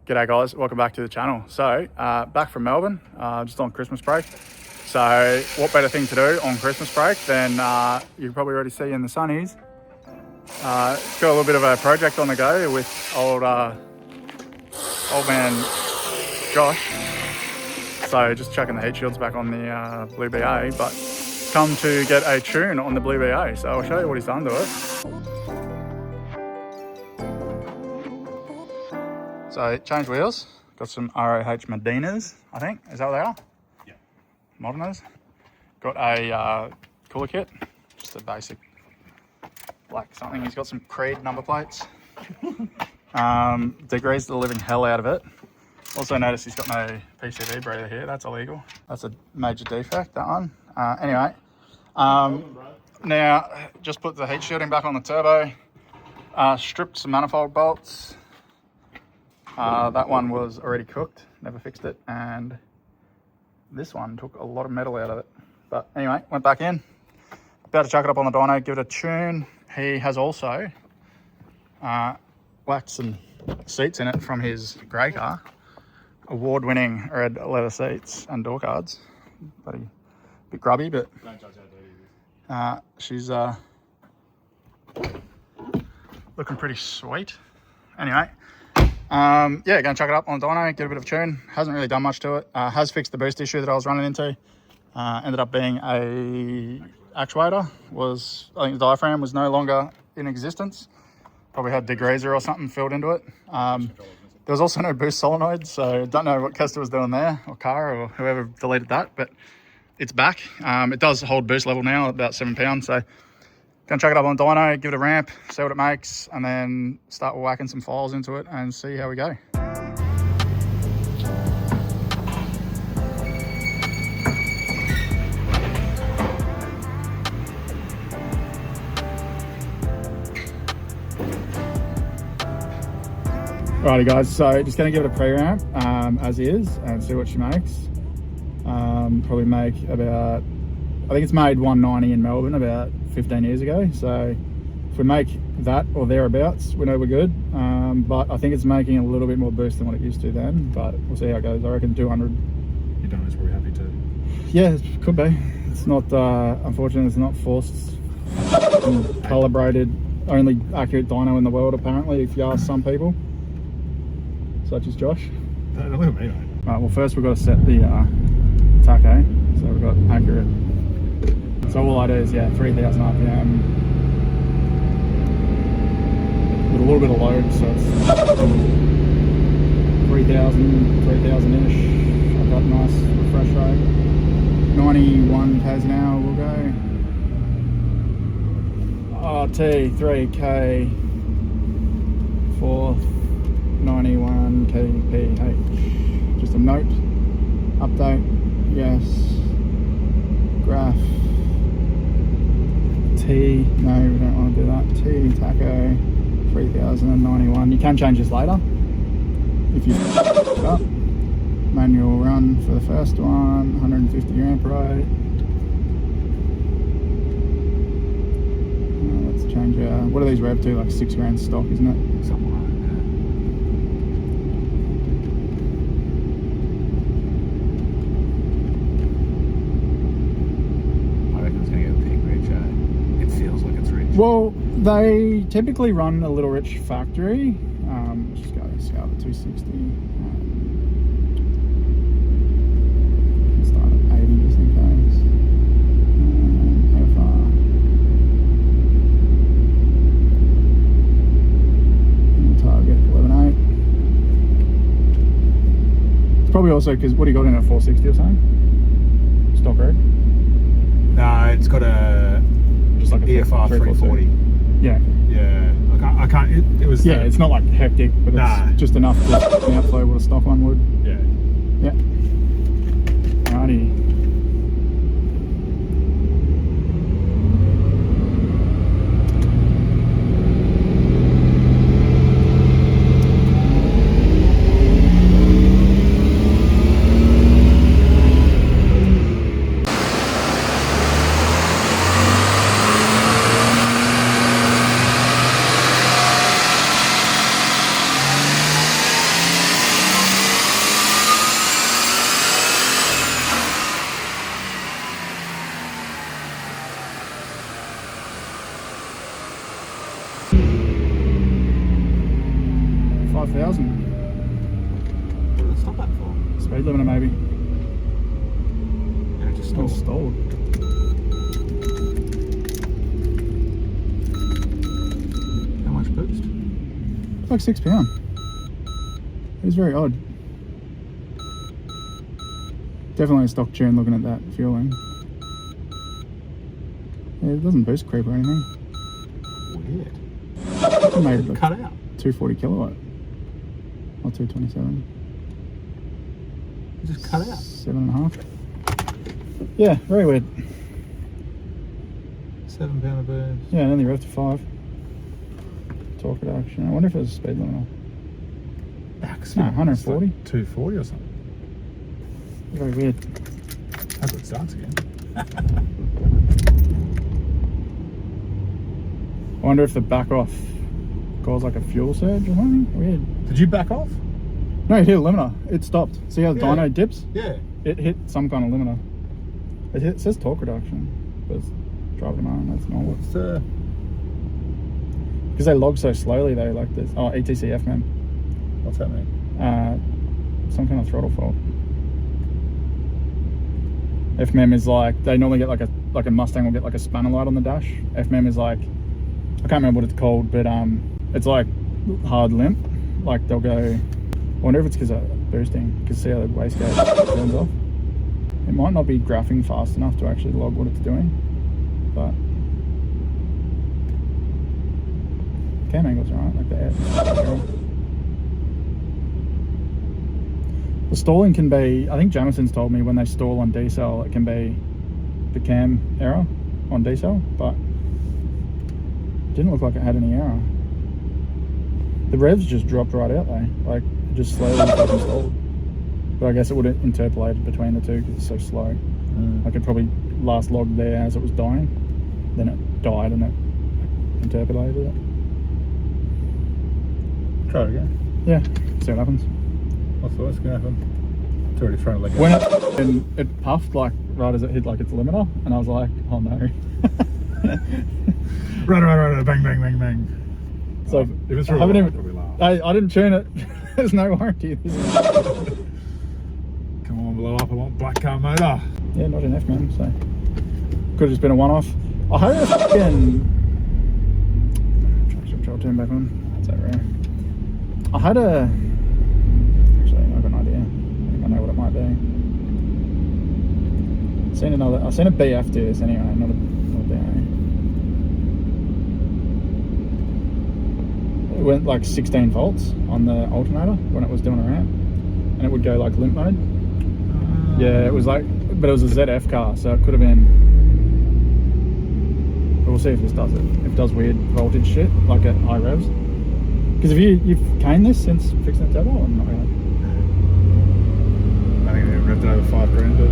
G'day guys, welcome back to the channel. So, back from Melbourne, just on Christmas break. So, what better thing to do on Christmas break than, you can probably already see in the sunnies, got a little bit of a project on the go with old man Josh. So, just chucking the heat shields back on the Blue BA, but come to get a tune on the Blue BA. So, I'll show you what he's done to it. So, changed wheels, got some ROH Medinas, I think, is that what they are? Yeah. Moderners. Got a cooler kit, just a basic black something. He's got some Creed number plates. Degreased the living hell out of it. Also noticed he's got no PCV breather here, that's illegal. That's a major defect, that one. Anyway, now just put the heat shielding back on the turbo, stripped some manifold bolts. That one was already cooked, never fixed it, and this one took a lot of metal out of it. But anyway, went back in, about to chuck it up on the dyno, give it a tune. He has also whacked some seats in it from his grey car, award-winning red leather seats and door cards. Bloody bit grubby, but Don't judge how dirty it is. she's looking pretty sweet. Anyway. Yeah, going to chuck it up on the dyno, get a bit of a tune. Hasn't really done much to it. Has fixed the boost issue that I was running into. Ended up being a actuator. I think the diaphragm was no longer in existence. Probably had degreaser or something filled into it. There was also no boost solenoid, so don't know what Kester was doing there, or Cara, or whoever deleted that, but it's back. It does hold boost level now, about 7 pounds, so gonna chuck it up on the dyno, give it a ramp, see what it makes, and then start whacking some files into it and see how we go. Alrighty guys, so just gonna give it a pre-ramp as is and see what she makes. Probably make about, I think it's made 190 in Melbourne about 15 years ago, so if we make that or thereabouts, we know we're good. But I think it's making a little bit more boost than what it used to then, but we'll see how it goes. I reckon 200. Your dyno's probably happy too. Yeah, it could be. It's not, unfortunately, it's not forced and calibrated, only accurate dyno in the world apparently, if you ask some people, such as Josh. Don't look at me, mate. Right, well first we've got to set the tacho, so we've got accurate. So all I do is, yeah, 3,000 RPM with a little bit of load, so it's 3,000-ish. I've got a nice refresh rate. 91 k's an hour we'll go. RT 3k 4th 91 kph. Just a note, update, yes, graph. T, no, we don't want to do that. T, tacho, 3091. You can change this later if you it up. Manual run for the first one, 150 ramp rate. Let's change what are these rev to? Like 6 grand stock, isn't it? Something like that. Well, they typically run a little rich factory. Let's just go scale to 260. Start at 80 just in case. How far? Target 11.8. It's probably also because what do you got in at 460 or something? Stock rig? No, it's got a Just like a EFR 340. Yeah. Yeah, I can't. It was. Yeah, it's not like hectic, but it's just enough to outflow what a stock one would. Yeah. Yeah. Alrighty. 1,000. What did it stop that for? Speed limiter maybe. And it just All stalled. stalled. How much boost? It's like £6. It was very odd. Definitely a stock tune looking at that fueling. Yeah, it doesn't boost creep or anything. Weird. It made like Cut out. 240 kilowatt. Or 227. It just cut out. 7.5. Yeah, very weird. £7 a boost. Yeah, only revved to 5. Torque reduction. I wonder if it was a speed limiter. No, 140. 240 or something. Very weird. Hope it starts again. I wonder if the back off caused like a fuel surge or something. Weird. Did you back off? No, it hit a limiter. It stopped. See how the Yeah. dyno dips? Yeah. It hit some kind of limiter. It says torque reduction, but it's driving on. That's normal. What's Because they log so slowly though, like this. Oh, ETC FMEM. what's that mean? Some kind of throttle fault. FMEM is like, they normally get like a Mustang will get like a spanner light on the dash. FMEM is like, I can't remember what it's called, but it's like hard limp. Like they'll go, I wonder if it's because of boosting, because see how the wastegate turns off. It might not be graphing fast enough to actually log what it's doing, but cam angles are alright, like the air. The stalling can be, I think Jamison's told me when they stall on decel, it can be the cam error on decel, but it didn't look like it had any error. The revs just dropped right out though, like it just slowly fucking stalled. But I guess it would have interpolated between the two because it's so slow. Like it probably last logged there as it was dying, then it died and it interpolated it. Try it again. Yeah, see what happens. What's the worst going to happen? It's already thrown a leg out. When it puffed like right as it hit like its limiter, and I was like, oh no. Right, bang, bang, bang, bang. So If it's I real, haven't I'll even. probably laugh. I didn't tune it. There's no warranty. Come on, blow up. I want black car motor. Yeah, not an FMEM, so could have just been a one-off. I hope I fucking traction turn back on. That's that rare. I had a. Actually, I've got an idea. I think I know what it might be. I've seen a BF do this anyway, not a BA. It went like 16 volts on the alternator when it was doing a ramp, and it would go like limp mode. Yeah, it was like, but it was a ZF car, so it could have been. But we'll see if this does it. If it does weird voltage shit, like at high revs. Because you've caned this since fixing the turbo, or not really? I think they've revved it over $5,000, but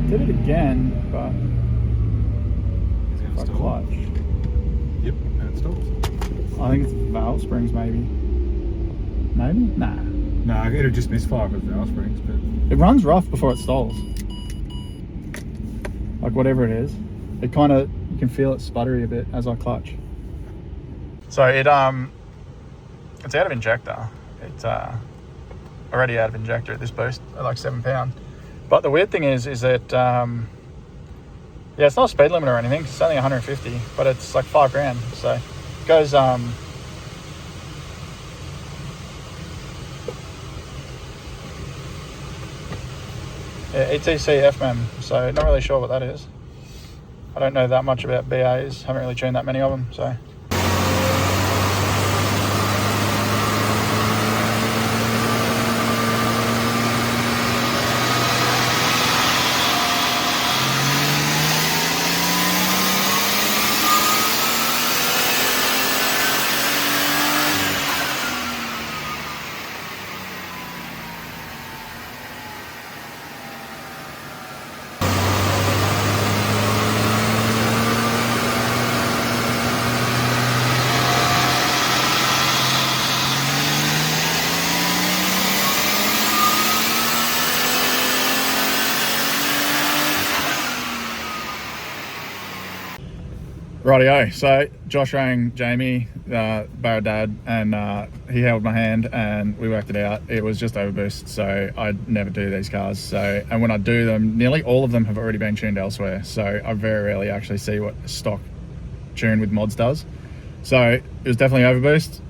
Did it again, but it's going to fuck stall. clutch. Yep, and it stalls. I think it's valve springs, maybe. Maybe? Nah. No, it'll just misfire with valve springs, but It runs rough before it stalls. Like whatever it is. It kind of, you can feel it sputtery a bit as I clutch. So it's out of injector. It's already out of injector at this boost at like £7. But the weird thing is that yeah, it's not a speed limit or anything. It's only 150, but it's like $5,000. So it goes yeah, ETC FMEM. So not really sure what that is. I don't know that much about BAs. Haven't really tuned that many of them. So. Rightio, so Josh rang Jamie, Barra Dad, and he held my hand and we worked it out. It was just overboost, so I never do these cars. So, and when I do them, nearly all of them have already been tuned elsewhere. So I very rarely actually see what stock tune with mods does. So it was definitely overboost.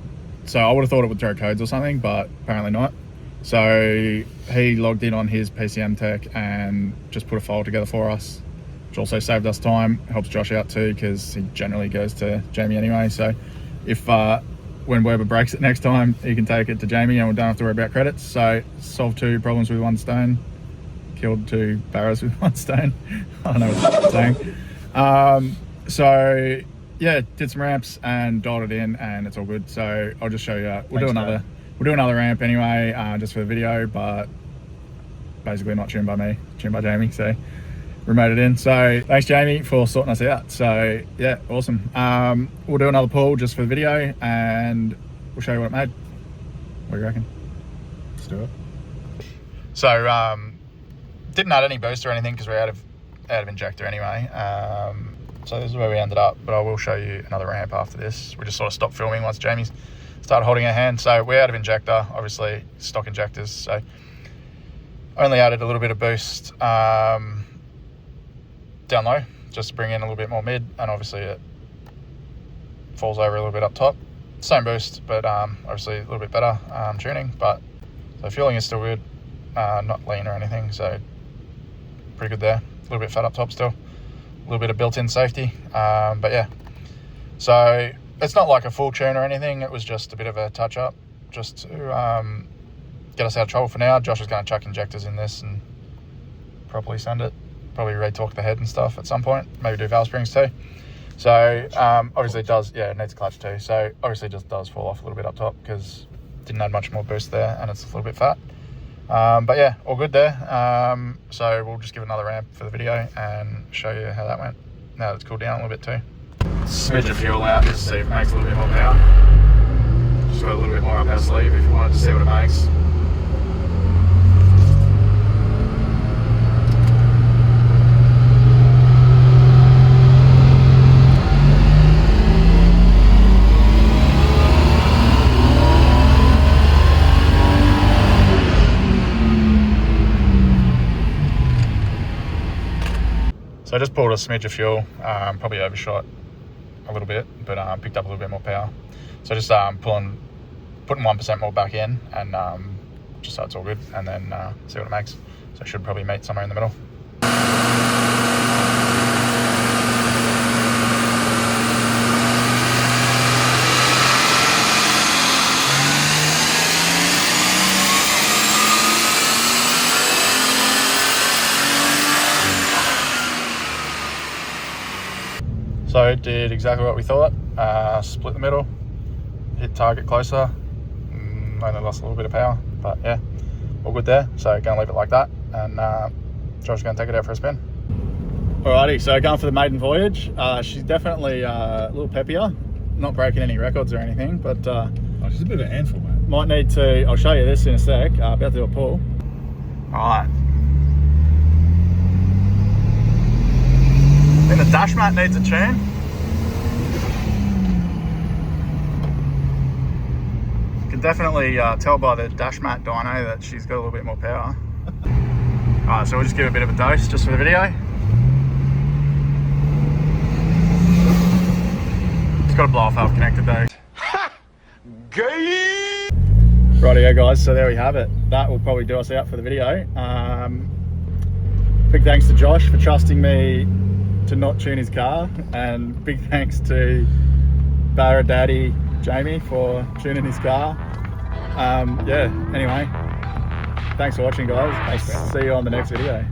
So I would have thought it would throw codes or something, but apparently not. So he logged in on his PCM tech and just put a file together for us, which also saved us time. Helps Josh out too, because he generally goes to Jamie anyway. So if when Weber breaks it next time, he can take it to Jamie and we don't have to worry about credits. So solved 2 problems with 1 stone, killed 2 barrows with 1 stone. I don't know what I'm saying. So yeah, did some ramps and dialed it in and it's all good. So I'll just show you, we'll do another ramp anyway, just for the video, but basically not tuned by me, tuned by Jamie. So remote it in. So thanks Jamie for sorting us out. So yeah, awesome. We'll do another pull just for the video and we'll show you what it made. What do you reckon? Let's do it. So didn't add any boost or anything because we're out of injector anyway. So this is where we ended up, but I will show you another ramp after this. We just sort of stopped filming once Jamie started holding her hand. So we're out of injector, obviously stock injectors. So only added a little bit of boost down low, just to bring in a little bit more mid, and obviously it falls over a little bit up top. Same boost, but obviously a little bit better tuning. But so fueling is still good, not lean or anything, so pretty good there. A little bit fat up top still, a little bit of built-in safety, but yeah. So it's not like a full tune or anything, it was just a bit of a touch-up, just to get us out of trouble for now. Josh is going to chuck injectors in this and properly send it. Probably re-torque the head and stuff at some point, maybe do valve springs too. So obviously it does, yeah, it needs a clutch too. So obviously it just does fall off a little bit up top because didn't add much more boost there and it's a little bit fat. But yeah, all good there. So we'll just give it another ramp for the video and show you how that went. Now that it's cooled down a little bit too. Smidge of fuel out just to see if it makes a little bit more power. Just got a little bit more up our sleeve if you wanted to see what it makes. So I just pulled a smidge of fuel, probably overshot a little bit, but picked up a little bit more power. So just putting 1% more back in and just so it's all good, and then see what it makes. So I should probably meet somewhere in the middle. So it did exactly what we thought, split the middle, hit target closer, only lost a little bit of power, but yeah, all good there. So going to leave it like that, and Josh is going to take it out for a spin. Alrighty, so going for the maiden voyage. She's definitely a little peppier, not breaking any records or anything, but Oh, she's a bit of a handful, mate. might need to, I'll show you this in a sec, about to do a pull. Alright. I think the dash mat needs a tune. You can definitely tell by the dash mat dyno that she's got a little bit more power. Alright, so we'll just give it a bit of a dose just for the video. It's got a blow off valve connected though. Gay! Rightio guys, so there we have it. That will probably do us out for the video. Big thanks to Josh for trusting me to not tune his car, and big thanks to Barra Daddy Jamie for tuning his car. Yeah, anyway, thanks for watching guys. Thanks, man. See you on the next video.